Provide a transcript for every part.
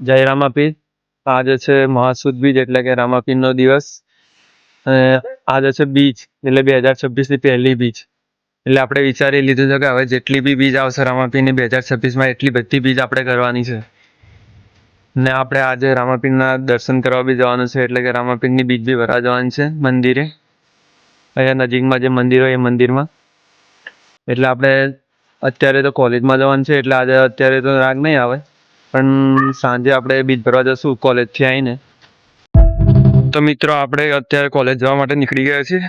જય રામાપીર. આજે છે મહાસુદ બીજ એટલે કે રામાપીરનો દિવસ. અને આજે છે બીજ એટલે 2026ની પહેલી બીજ. એટલે આપણે વિચારી લીધું છે કે હવે જેટલી બી બીજ આવશે રામાપીરની 2026માં એટલી બધી બીજ આપણે કરવાની છે. ને આપણે આજે રામાપીરના દર્શન કરવા બી જવાનું છે એટલે કે રામાપીરની બીજ બી ભરવા જવાની છે મંદિરે. અહીંયા નજીકમાં જે મંદિર હોય એ મંદિરમાં. એટલે આપણે અત્યારે તો કોલેજમાં જવાનું છે એટલે આજે અત્યારે તો રાગ નહીં આવે, પણ સાંજે આપણે બીજ ભરવા જશું કોલેજથી આવીને. તો મિત્રો આપણે અત્યારે કોલેજ જવા માટે નીકળી ગયા છીએ.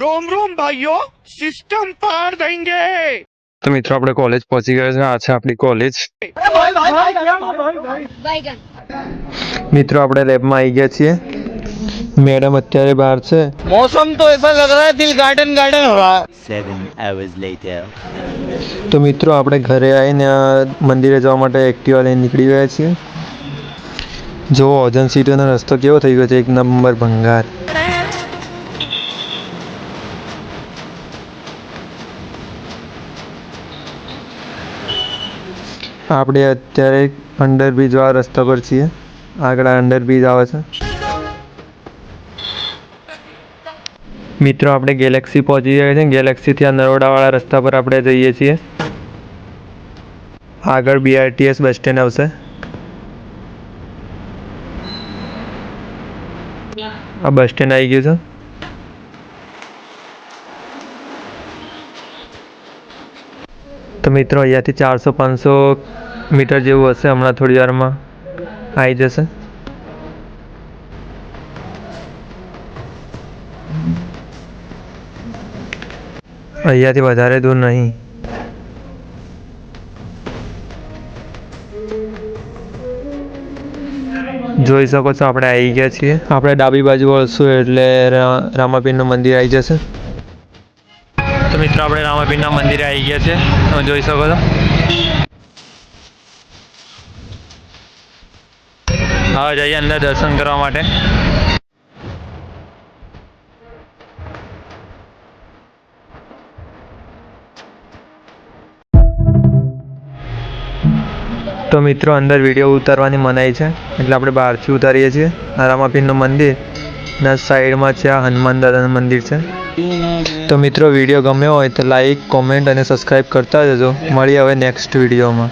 रोम रोम भाइयों, सिस्टम पार देंगे। તો મિત્રો આપણે કોલેજ પહોંચી ગયા છે. આ છે આપણી કોલેજ. મિત્રો આપણે લેબમાં આવી ગયા છીએ. મેડમ અત્યારે બહાર છે. मौसम तो ऐसा लग रहा है दिल गार्डन गार्डन हो रहा है। 7 hours later. તો મિત્રો આપણે ઘરે આવીને મંદિરે જવા માટે એક્ટિવા લઈને નીકળી ગયા છીએ. જો ઓજન સિટીનો રસ્તો કેવો થઈ ગયો છે, એક નંબર ભંગાર. આપણે અત્યારે અંડરબ્રિજ વાળા રસ્તા પર છીએ. આગળ અંડરબ્રિજ આવે છે. મિત્રો આપણે ગેલેક્સી પહોંચી ગયા છે. ગેલેક્સીથી આ નરોડાવાળા રસ્તા પર આપણે જઈએ છીએ. આગળ BRTS બસ સ્ટેન્ડ આવશે. આ બસ સ્ટેન્ડ આવી ગયું છે. તો મિત્રો અહીંયાથી 400-500 મીટર જેવું હશે. હમણાં થોડી વારમાં આવી જશે. અહીંયાથી વધારે દૂર નહીં. જોઈ શકો છો આપણે આવી ગયા છીએ. આપણે ડાબી બાજુ વળશું એટલે રામાપીરનું મંદિર આવી જશે. તો મિત્રો આપણે રામાપીરના મંદિરે આવી ગયા છે. તમે જોઈ શકો છો. હવે જઈએ અંદર દર્શન કરવા માટે. તો મિત્રો અંદર વિડીયો ઉતારવાની મનાઈ છે એટલે આપણે બહારથી ઉતારીએ છીએ. આ રામાપીરનું મંદિર ના સાઈડમાં છે આ હનુમાન દાદાનું મંદિર છે. તો મિત્રો વિડીયો ગમ્યો હોય તો લાઈક, કોમેન્ટ અને સબસ્ક્રાઈબ કરતા જજો. મળીએ હવે નેક્સ્ટ વિડીયોમાં.